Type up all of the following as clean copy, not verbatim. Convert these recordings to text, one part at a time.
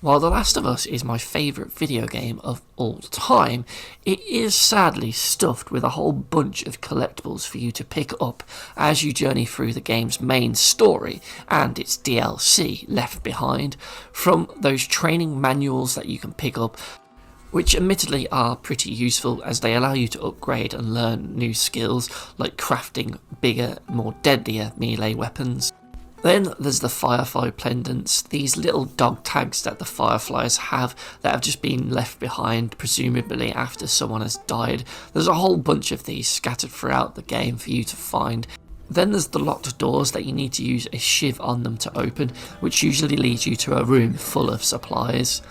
While The Last of Us is my favourite video game of all time, it is sadly stuffed with a whole bunch of collectibles for you to pick up as you journey through the game's main story and its DLC left behind, from those training manuals that you can pick up, which admittedly are pretty useful as they allow you to upgrade and learn new skills like crafting bigger, more deadlier melee weapons. Then there's the Firefly pendants, these little dog tags that the Fireflies have that have just been left behind, presumably after someone has died. There's a whole bunch of these scattered throughout the game for you to find. Then there's the locked doors that you need to use a shiv on them to open, which usually leads you to a room full of supplies.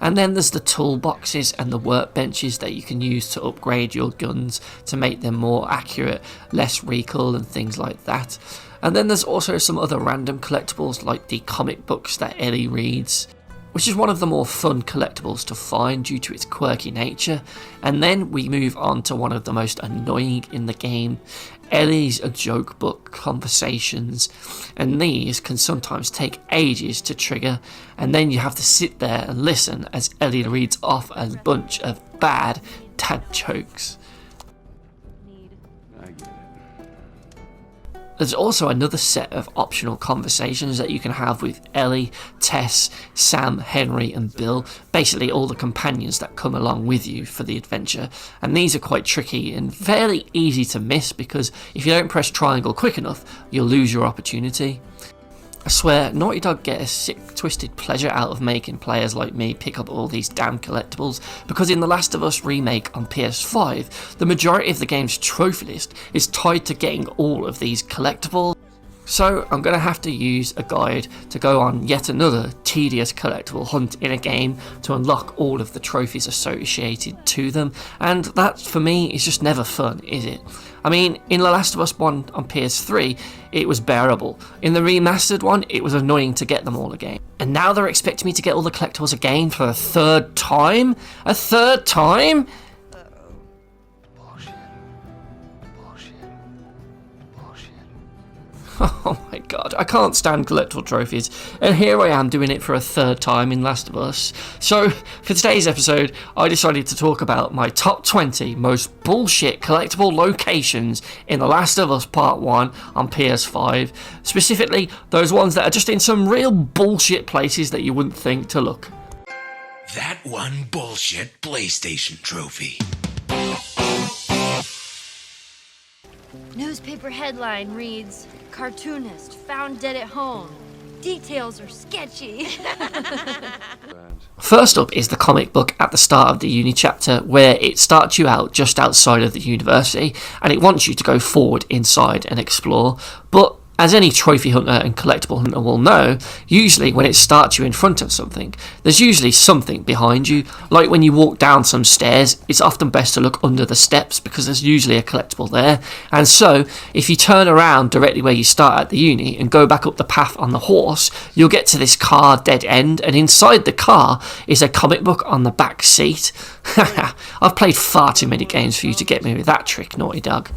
And then there's the toolboxes and the workbenches that you can use to upgrade your guns to make them more accurate, less recoil and things like that. And then there's also some other random collectibles like the comic books that Ellie reads, which is one of the more fun collectibles to find due to its quirky nature. And then we move on to one of the most annoying in the game, Ellie's joke book conversations, and these can sometimes take ages to trigger, and then you have to sit there and listen as Ellie reads off a bunch of bad dad jokes. There's also another set of optional conversations that you can have with Ellie, Tess, Sam, Henry and Bill, basically all the companions that come along with you for the adventure, and these are quite tricky and fairly easy to miss because if you don't press triangle quick enough, you'll lose your opportunity. I swear, Naughty Dog get a sick, twisted pleasure out of making players like me pick up all these damn collectibles, because in The Last of Us remake on PS5, the majority of the game's trophy list is tied to getting all of these collectibles. So I'm going to have to use a guide to go on yet another tedious collectible hunt in a game to unlock all of the trophies associated to them, and that for me is just never fun, is it? I mean, in The Last of Us 1 on PS3, it was bearable. In the remastered one, it was annoying to get them all again. And now they're expecting me to get all the collectibles again for a third time? A third time? Oh my god, I can't stand collectible trophies, and here I am doing it for a third time in Last of Us. So, for today's episode, I decided to talk about my top 20 most bullshit collectible locations in The Last of Us Part 1 on PS5, specifically those ones that are just in some real bullshit places that you wouldn't think to look. That one bullshit PlayStation trophy. Newspaper headline reads, "Cartoonist found dead at home. Details are sketchy." First up is the comic book at the start of the uni chapter, where it starts you out just outside of the university and it wants you to go forward inside and explore. But as any trophy hunter and collectible hunter will know, usually when it starts you in front of something, there's usually something behind you. Like when you walk down some stairs, it's often best to look under the steps because there's usually a collectible there. And so, if you turn around directly where you start at the uni and go back up the path on the horse, you'll get to this car dead end, and inside the car is a comic book on the back seat. I've played far too many games for you to get me with that trick, Naughty Dog.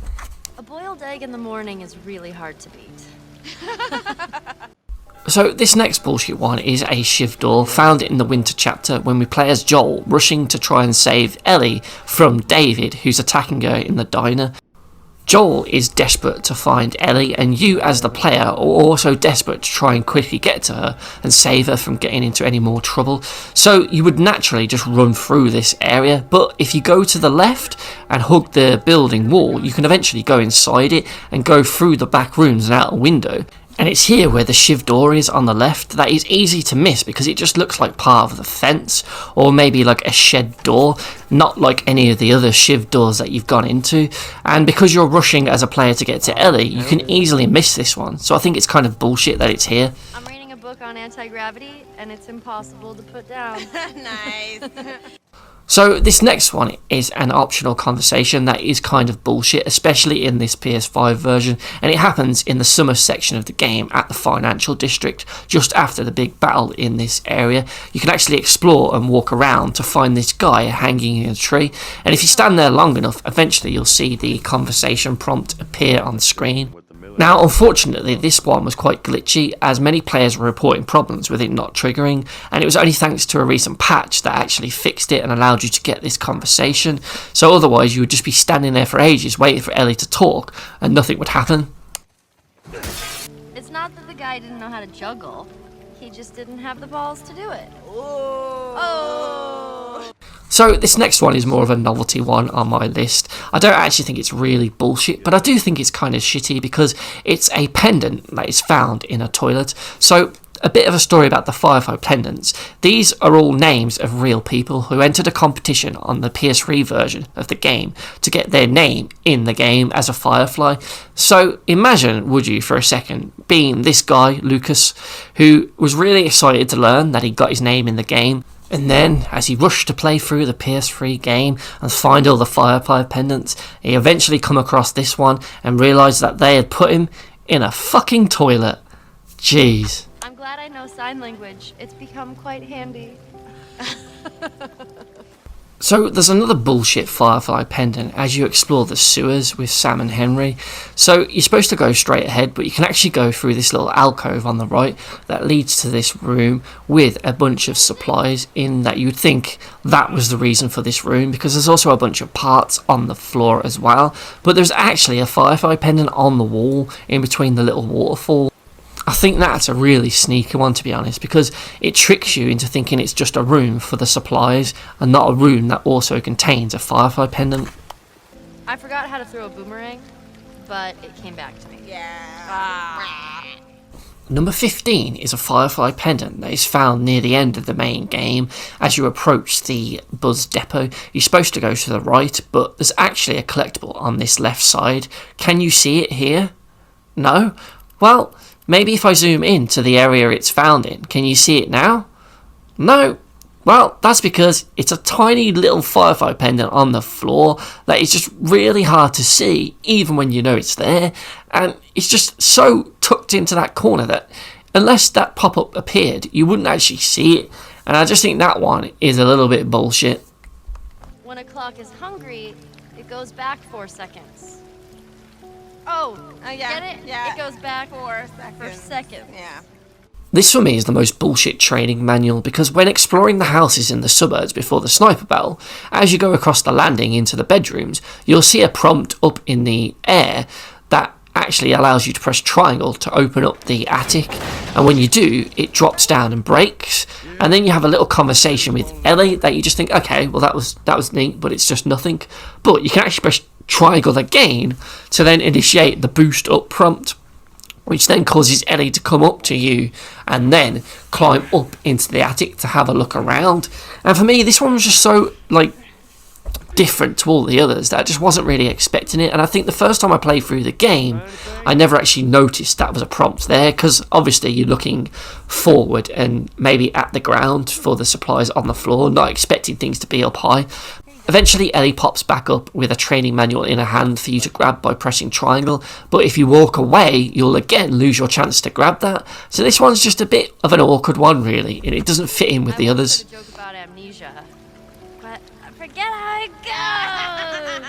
A boiled egg in the morning is really hard to beat. So this next bullshit one is a shiv door found in the winter chapter when we play as Joel rushing to try and save Ellie from David, who's attacking her in the diner. Joel is desperate to find Ellie, and you as the player are also desperate to try and quickly get to her and save her from getting into any more trouble. So you would naturally just run through this area, but if you go to the left and hug the building wall, you can eventually go inside it and go through the back rooms and out a window. And it's here where the shiv door is on the left that is easy to miss because it just looks like part of the fence, or maybe like a shed door, not like any of the other shiv doors that you've gone into. And because you're rushing as a player to get to Ellie, you can easily miss this one, so I think it's kind of bullshit that it's here. I'm reading a book on anti-gravity, and it's impossible to put down. Nice. So this next one is an optional conversation that is kind of bullshit, especially in this PS5 version, and it happens in the summer section of the game at the financial district, just after the big battle in this area. You can actually explore and walk around to find this guy hanging in a tree, and if you stand there long enough, eventually you'll see the conversation prompt appear on the screen. Now, unfortunately, this one was quite glitchy, as many players were reporting problems with it not triggering, and it was only thanks to a recent patch that actually fixed it and allowed you to get this conversation. So otherwise, you would just be standing there for ages waiting for Ellie to talk, and nothing would happen. It's not that the guy didn't know how to juggle. He just didn't have the balls to do it. Oh. So this next one is more of a novelty one on my list. I don't actually think it's really bullshit, but I do think it's kind of shitty because it's a pendant that is found in a toilet. So a bit of a story about the Firefly pendants. These are all names of real people who entered a competition on the PS3 version of the game to get their name in the game as a Firefly. So imagine, would you, for a second, being this guy, Lucas, who was really excited to learn that he got his name in the game. And then, as he rushed to play through the PS3 game and find all the Firefly pendants, he eventually come across this one and realised that they had put him in a fucking toilet. Jeez. I'm glad I know sign language. It's become quite handy. So there's another bullshit Firefly pendant as you explore the sewers with Sam and Henry. So you're supposed to go straight ahead, but you can actually go through this little alcove on the right that leads to this room with a bunch of supplies in that you'd think that was the reason for this room, because there's also a bunch of parts on the floor as well. But there's actually a Firefly pendant on the wall in between the little waterfall. I think that's a really sneaky one, to be honest, because it tricks you into thinking it's just a room for the supplies and not a room that also contains a Firefly pendant. I forgot how to throw a boomerang, but it came back to me. Yeah. Number 15 is a Firefly pendant that is found near the end of the main game. As you approach the Buzz Depot, you're supposed to go to the right, but there's actually a collectible on this left side. Can you see it here? No? Well, maybe if I zoom in to the area it's found in, can you see it now? No. Well, that's because it's a tiny little Firefly pendant on the floor that is just really hard to see, even when you know it's there. And it's just so tucked into that corner that unless that pop-up appeared, you wouldn't actually see it. And I just think that one is a little bit bullshit. When a clock is hungry, it goes back 4 seconds. Oh, yeah. Get it? Yeah. It goes back 4 seconds. for seconds. Yeah. This for me is the most bullshit training manual, because when exploring the houses in the suburbs before the sniper battle, as you go across the landing into the bedrooms, you'll see a prompt up in the air that actually allows you to press triangle to open up the attic, and when you do, it drops down and breaks, and then you have a little conversation with Ellie that you just think, okay, well that was neat, but it's just nothing. But you can actually press triangle again to then initiate the boost up prompt, which then causes Ellie to come up to you and then climb up into the attic to have a look around. And for me, this one was just so, different to all the others that I just wasn't really expecting it. And I think the first time I played through the game, I never actually noticed that was a prompt there, because obviously you're looking forward and maybe at the ground for the supplies on the floor, not expecting things to be up high. Eventually, Ellie pops back up with a training manual in her hand for you to grab by pressing triangle, but if you walk away, you'll again lose your chance to grab that. So this one's just a bit of an awkward one, really, and it doesn't fit in with the others. I joke about amnesia, but I forget how it goes.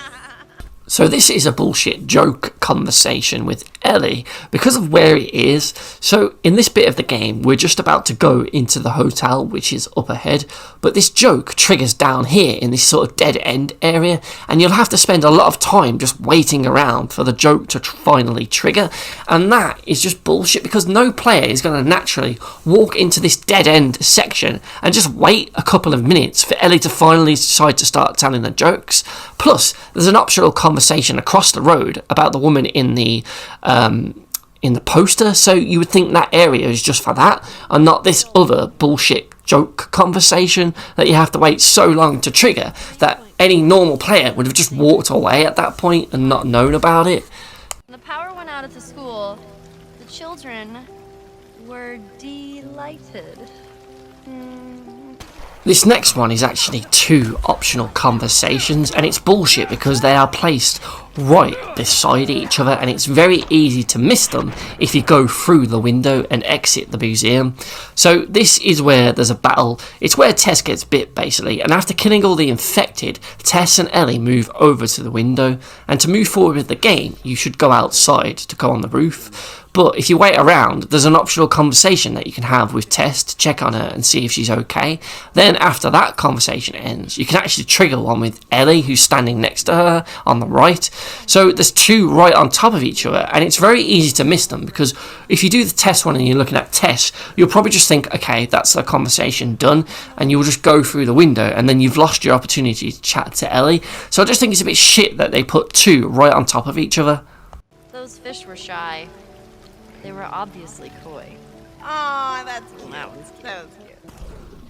So this is a bullshit joke conversation with Ellie because of where it is. So in this bit of the game, we're just about to go into the hotel, which is up ahead, but this joke triggers down here in this sort of dead end area, and you'll have to spend a lot of time just waiting around for the joke to finally trigger, and that is just bullshit because no player is going to naturally walk into this dead end section and just wait a couple of minutes for Ellie to finally decide to start telling the jokes. Plus, there's an optional conversation across the road about the woman in the poster, so you would think that area is just for that and not this other bullshit joke conversation that you have to wait so long to trigger that any normal player would have just walked away at that point and not known about it. When the power went out at the school, the children were delighted. This next one is actually 2 optional conversations, and it's bullshit because they are placed right beside each other, and it's very easy to miss them if you go through the window and exit the museum. So this is where there's a battle. It's where Tess gets bit basically, and after killing all the infected, Tess and Ellie move over to the window, and to move forward with the game you should go outside to go on the roof. But if you wait around, there's an optional conversation that you can have with Tess to check on her and see if she's okay. Then after that conversation ends, you can actually trigger one with Ellie, who's standing next to her on the right. So there's two right on top of each other, and it's very easy to miss them, because if you do the Tess one and you're looking at Tess, you'll probably just think, okay, that's the conversation done, and you'll just go through the window, and then you've lost your opportunity to chat to Ellie. So I just think it's a bit shit that they put two right on top of each other. Those fish were shy. They were obviously coy. Aw, that's cute. That one's cute. That was cute.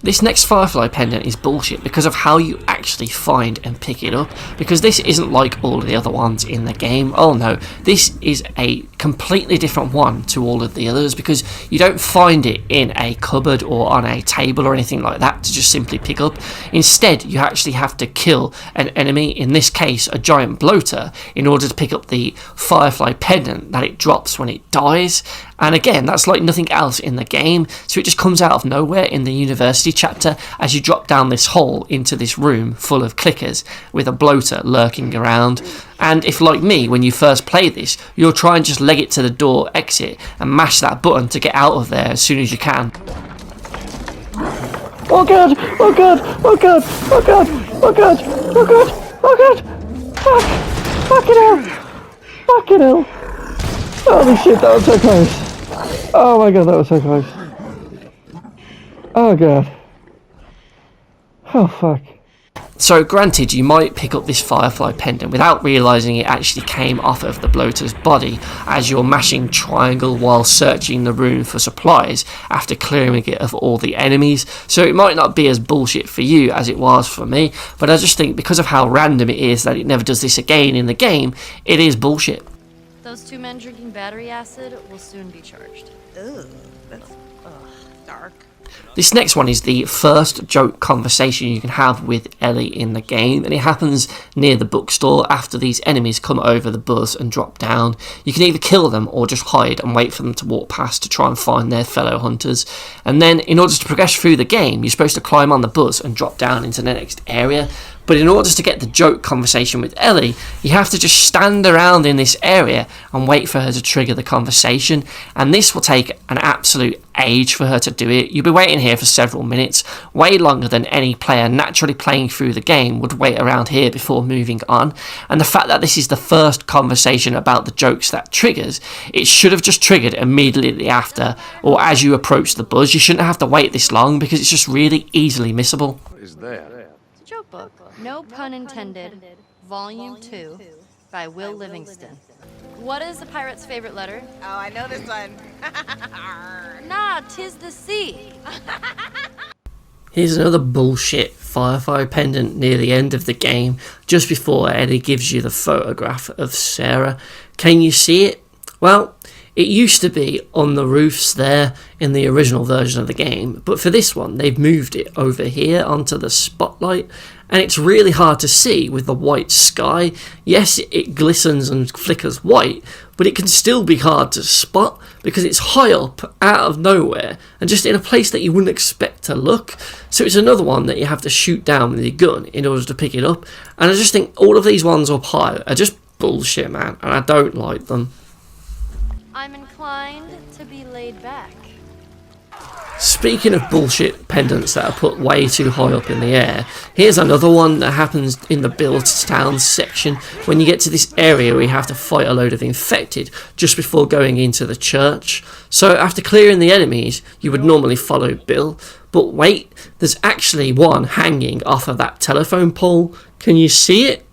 This next Firefly pendant is bullshit because of how you actually find and pick it up, because this isn't like all of the other ones in the game. Oh no, this is a completely different one to all of the others, because you don't find it in a cupboard or on a table or anything like that to just simply pick up. Instead, you actually have to kill an enemy, in this case a giant bloater, in order to pick up the Firefly pendant that it drops when it dies. And again, that's like nothing else in the game, so it just comes out of nowhere in the university chapter as you drop down this hole into this room full of clickers with a bloater lurking around. And if, like me, when you first play this, you'll try and just leg it to the door exit and mash that button to get out of there as soon as you can. Oh god! Oh god! Oh god! Oh god! Oh god! Oh god! Oh god! Fuck! Fucking hell! Fucking hell! Holy shit, that was so close. Oh my god, that was so close. Oh god. Oh fuck. So granted, you might pick up this Firefly pendant without realising it actually came off of the bloater's body as you're mashing triangle while searching the room for supplies after clearing it of all the enemies. So it might not be as bullshit for you as it was for me, but I just think because of how random it is that it never does this again in the game, it is bullshit. Those two men drinking battery acid will soon be charged. Ugh, that's dark. This next one is the first joke conversation you can have with Ellie in the game, and it happens near the bookstore after these enemies come over the bus and drop down. You can either kill them or just hide and wait for them to walk past to try and find their fellow hunters. And then in order to progress through the game, you're supposed to climb on the bus and drop down into the next area. But in order to get the joke conversation with Ellie, you have to just stand around in this area and wait for her to trigger the conversation. And this will take an absolute age for her to do it. You'll be waiting here for several minutes, way longer than any player naturally playing through the game would wait around here before moving on. And the fact that this is the first conversation about the jokes that triggers, it should have just triggered immediately after, or as you approach the buzz. You shouldn't have to wait this long because it's just really easily missable. Is there? It's a joke book. No pun intended. Volume 2 by Will Livingston. What is the pirate's favorite letter? Oh, I know this one. Nah, 'tis the sea. Here's another bullshit Firefly pendant near the end of the game, just before Eddie gives you the photograph of Sarah. Can you see it? Well, it used to be on the roofs there in the original version of the game, but for this one they've moved it over here onto the spotlight, and it's really hard to see with the white sky. Yes, it glistens and flickers white, but it can still be hard to spot because it's high up out of nowhere and just in a place that you wouldn't expect to look. So it's another one that you have to shoot down with your gun in order to pick it up, and I just think all of these ones up high are just bullshit, man, and I don't like them. I'm inclined to be laid back. Speaking of bullshit pendants that are put way too high up in the air, here's another one that happens in the Build Town section when you get to this area where you have to fight a load of infected just before going into the church. So after clearing the enemies, you would normally follow Bill, but wait, there's actually one hanging off of that telephone pole. Can you see it?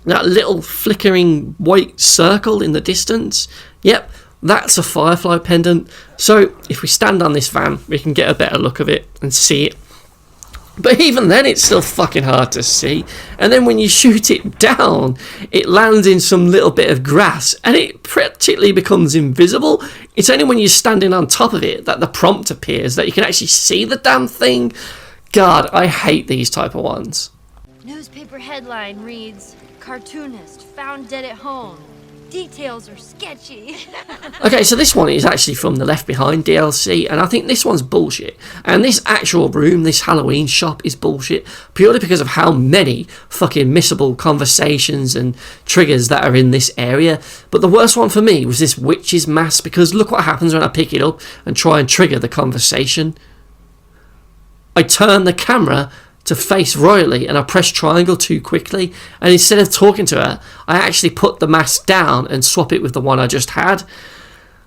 That little flickering white circle in the distance? Yep, that's a Firefly pendant. So if we stand on this van, we can get a better look of it and see it. But even then, it's still fucking hard to see. And then when you shoot it down, it lands in some little bit of grass and it practically becomes invisible. It's only when you're standing on top of it that the prompt appears that you can actually see the damn thing. God, I hate these type of ones. Newspaper headline reads, cartoonist found dead at home. Details are sketchy. Okay, so this one is actually from the Left Behind DLC, and I think this one's bullshit. And this actual room, this Halloween shop, is bullshit, purely because of how many fucking missable conversations and triggers that are in this area. But the worst one for me was this witch's mask, because look what happens when I pick it up and try and trigger the conversation. I turn the camera to face Riley and I press triangle too quickly, and instead of talking to her I actually put the mask down and swap it with the one I just had.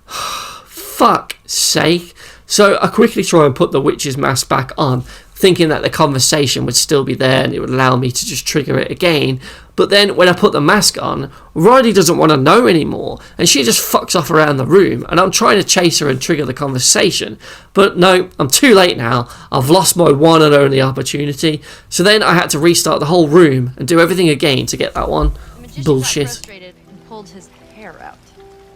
Fuck sake. So I quickly try and put the witch's mask back on, thinking that the conversation would still be there and it would allow me to just trigger it again. But then when I put the mask on, Riley doesn't want to know anymore, and she just fucks off around the room, and I'm trying to chase her and trigger the conversation. But no, I'm too late now. I've lost my one and only opportunity. So then I had to restart the whole room and do everything again to get that one. The magician Bullshit. got frustrated and pulled his hair out.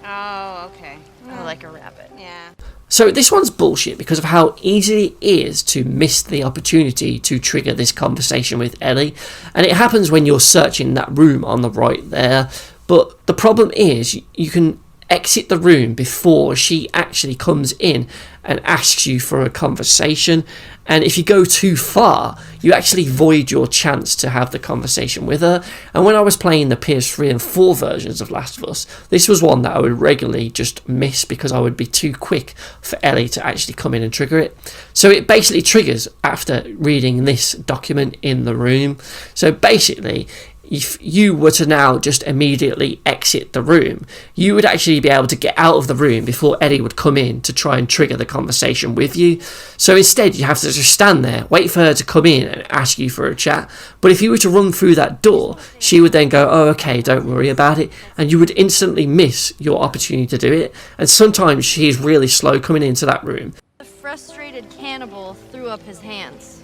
Oh, okay. Or like a rabbit. Yeah. So this one's bullshit because of how easy it is to miss the opportunity to trigger this conversation with Ellie, and it happens when you're searching that room on the right there. But the problem is you can exit the room before she actually comes in and asks you for a conversation, and if you go too far you actually void your chance to have the conversation with her. And when I was playing the PS3 and 4 versions of Last of Us, this was one that I would regularly just miss because I would be too quick for Ellie to actually come in and trigger it. So it basically triggers after reading this document in the room. So basically, if you were to now just immediately exit the room, you would actually be able to get out of the room before Eddie would come in to try and trigger the conversation with you. So instead you have to just stand there, wait for her to come in and ask you for a chat. But if you were to run through that door, she would then go, oh okay, don't worry about it, and you would instantly miss your opportunity to do it. And sometimes she is really slow coming into that room. The frustrated cannibal threw up his hands.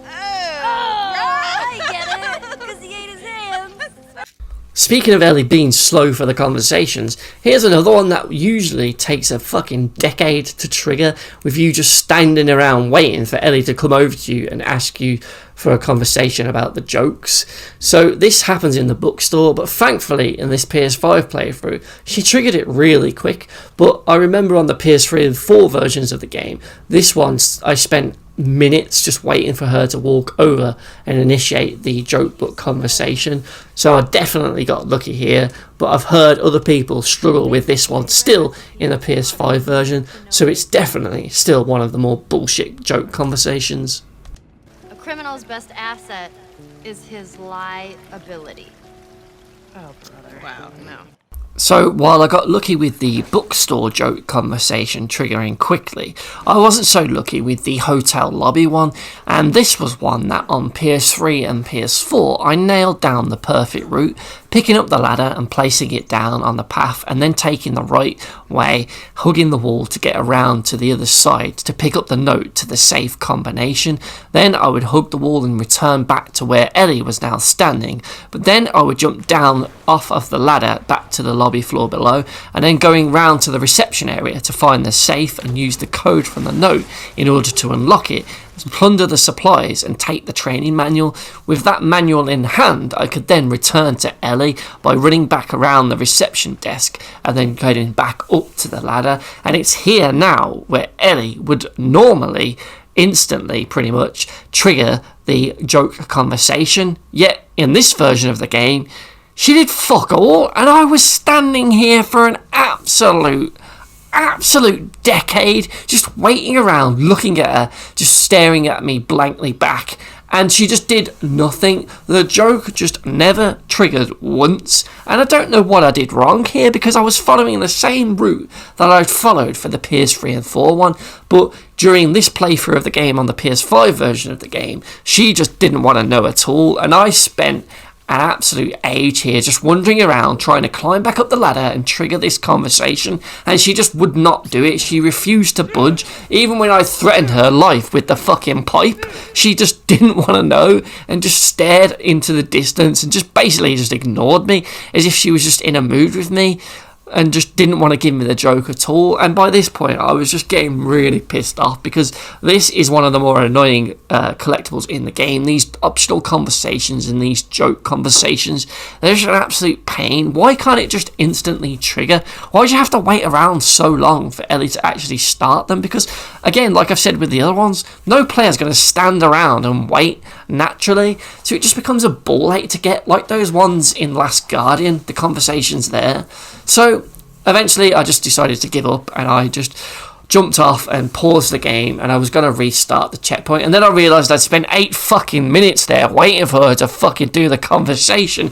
Oh, I get it, because he ate his hands. Speaking of Ellie being slow for the conversations, here's another one that usually takes a fucking decade to trigger, with you just standing around waiting for Ellie to come over to you and ask you for a conversation about the jokes. So this happens in the bookstore, but thankfully in this PS5 playthrough she triggered it really quick. But I remember on the PS3 and 4 versions of the game, this one I spent minutes just waiting for her to walk over and initiate the joke book conversation. So I definitely got lucky here, but I've heard other people struggle with this one still in the PS5 version, so it's definitely still one of the more bullshit joke conversations. A criminal's best asset is his lie ability. oh, brother. Wow, no. So while I got lucky with the bookstore joke conversation triggering quickly, I wasn't so lucky with the hotel lobby one, and this was one that on PS3 and PS4 I nailed down the perfect route, picking up the ladder and placing it down on the path and then taking the right way, hugging the wall to get around to the other side to pick up the note to the safe combination. Then I would hug the wall and return back to where Ellie was now standing, but then I would jump down off of the ladder back to the lobby floor below, and then going round to the reception area to find the safe and use the code from the note in order to unlock it, plunder the supplies and take the training manual. With that manual in hand, I could then return to Ellie by running back around the reception desk and then going back up to the ladder. And it's here now where Ellie would normally instantly pretty much trigger the joke conversation, yet in this version of the game she did fuck all, and I was standing here for an absolute decade just waiting around, looking at her, just staring at me blankly back, and she just did nothing. The joke just never triggered once, and I don't know what I did wrong here because I was following the same route that I'd followed for the PS3 and 4 one, but during this playthrough of the game on the PS5 version of the game, she just didn't want to know at all, and I spent an absolute age here just wandering around trying to climb back up the ladder and trigger this conversation, and she just would not do it. She refused to budge. Even when I threatened her life with the fucking pipe, she just didn't want to know and just stared into the distance and just basically just ignored me as if she was just in a mood with me. and just didn't want to give me the joke at all. And by this point, I was just getting really pissed off because this is one of the more annoying collectibles in the game. These optional conversations and these joke conversations, they're just an absolute pain. Why can't it just instantly trigger? Why do you have to wait around so long for Ellie to actually start them? Because, again, like I've said with the other ones, no player's going to stand around and wait naturally. So it just becomes a ball ache to get, like those ones in Last Guardian, the conversations there. So eventually I just decided to give up, and I just jumped off and paused the game, and I was going to restart the checkpoint, and then I realised I'd spent 8 fucking minutes there waiting for her to fucking do the conversation.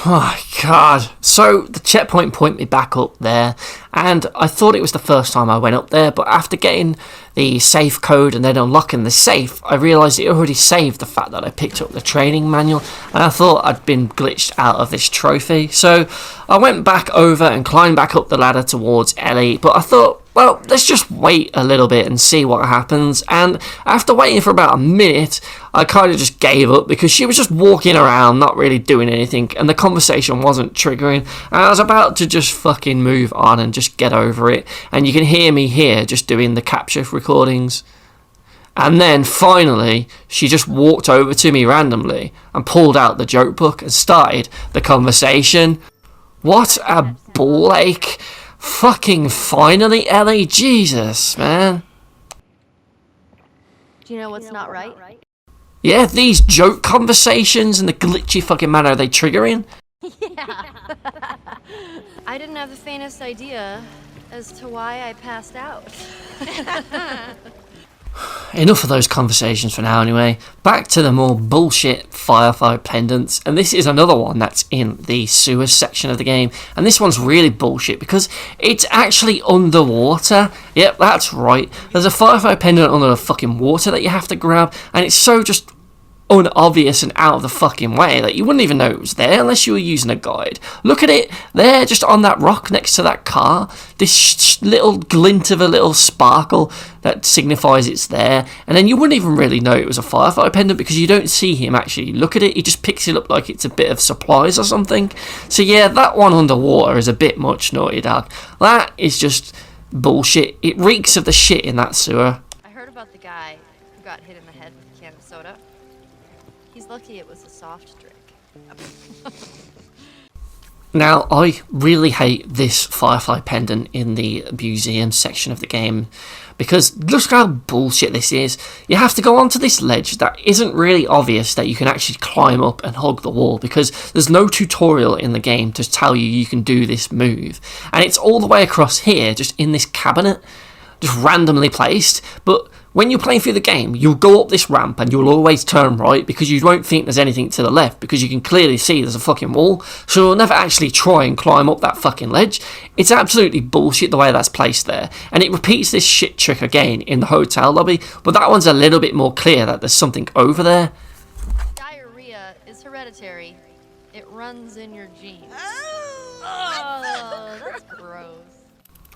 Oh god. So the checkpoint pointed me back up there, and I thought it was the first time I went up there, but after getting the safe code and then unlocking the safe, I realised it already saved the fact that I picked up the training manual, and I thought I'd been glitched out of this trophy. So I went back over and climbed back up the ladder towards Ellie, but I thought, well, let's just wait a little bit and see what happens. And after waiting for about a minute, I kind of just gave up because she was just walking around, not really doing anything, and the conversation wasn't triggering. And I was about to just fucking move on and just get over it. And you can hear me here just doing the capture recordings. And then finally, she just walked over to me randomly and pulled out the joke book and started the conversation. What a ball ache. Fucking finally, Ellie. Jesus, man. Do you know what's not right? Yeah, these joke conversations and the glitchy fucking manner they trigger in. Yeah. I didn't have the faintest idea as to why I passed out. Enough of those conversations for now anyway. Back to the more bullshit firefight pendants, and this is another one that's in the sewer section of the game, and this one's really bullshit because it's actually underwater. Yep, that's right. There's a firefight pendant under the fucking water that you have to grab, and it's so just unobvious and out of the fucking way that you wouldn't even know it was there unless you were using a guide. Look at it there, just on that rock next to that car. This little glint of a little sparkle that signifies it's there, and then you wouldn't even really know it was a firefighter pendant because you don't see him actually look at it. He just picks it up like it's a bit of supplies or something. So yeah, that one underwater is a bit much, Naughty Dog. That is just bullshit. It reeks of the shit in that sewer. I heard about the guy who got hit in the head with a can of soda. He's lucky it was a soft drink. Now, I really hate this firefly pendant in the museum section of the game because look how bullshit this is. You have to go onto this ledge that isn't really obvious that you can actually climb up and hug the wall because there's no tutorial in the game to tell you can do this move. And it's all the way across here, just in this cabinet, just randomly placed, but when you're playing through the game, you'll go up this ramp and you'll always turn right because you won't think there's anything to the left because you can clearly see there's a fucking wall, so you'll never actually try and climb up that fucking ledge. It's absolutely bullshit the way that's placed there, and it repeats this shit trick again in the hotel lobby, but that one's a little bit more clear that there's something over there. Diarrhea is hereditary. It runs in your genes. Oh, that's gross.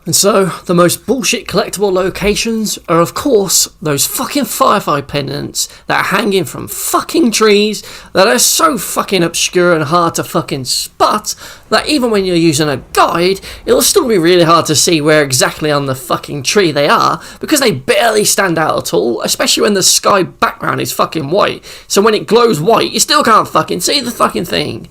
And so, the most bullshit collectible locations are, of course, those fucking firefly pendants that are hanging from fucking trees that are so fucking obscure and hard to fucking spot that even when you're using a guide, it'll still be really hard to see where exactly on the fucking tree they are because they barely stand out at all, especially when the sky background is fucking white. So when it glows white, you still can't fucking see the fucking thing.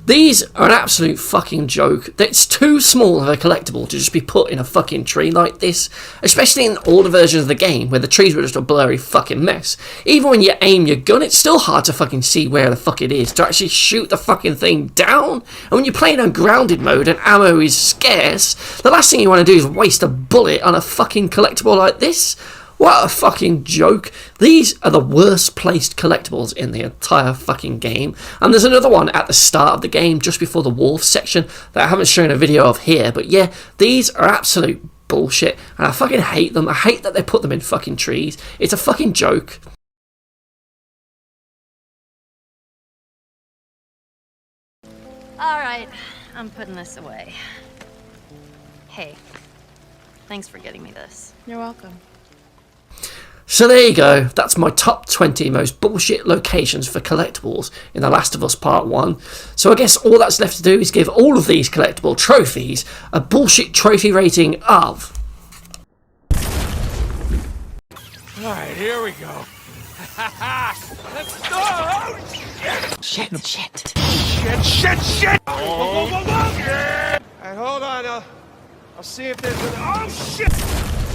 These are an absolute fucking joke. It's too small of a collectible to just be put in a fucking tree like this, especially in older versions of the game where the trees were just a blurry fucking mess. Even when you aim your gun, it's still hard to fucking see where the fuck it is to actually shoot the fucking thing down. And when you're playing on grounded mode and ammo is scarce, the last thing you want to do is waste a bullet on a fucking collectible like this. What a fucking joke. These are the worst placed collectibles in the entire fucking game. And there's another one at the start of the game, just before the wharf section, that I haven't shown a video of here. But yeah, these are absolute bullshit. And I fucking hate them. I hate that they put them in fucking trees. It's a fucking joke. Alright, I'm putting this away. Hey, thanks for getting me this. You're welcome. So there you go, that's my top 20 most bullshit locations for collectibles in The Last of Us Part 1. So I guess all that's left to do is give all of these collectible trophies a bullshit trophy rating of... Alright, here we go. Let's go! Oh, shit! Shit. Shit! Whoa! Alright, hold on. I'll see if there's an... Oh, shit!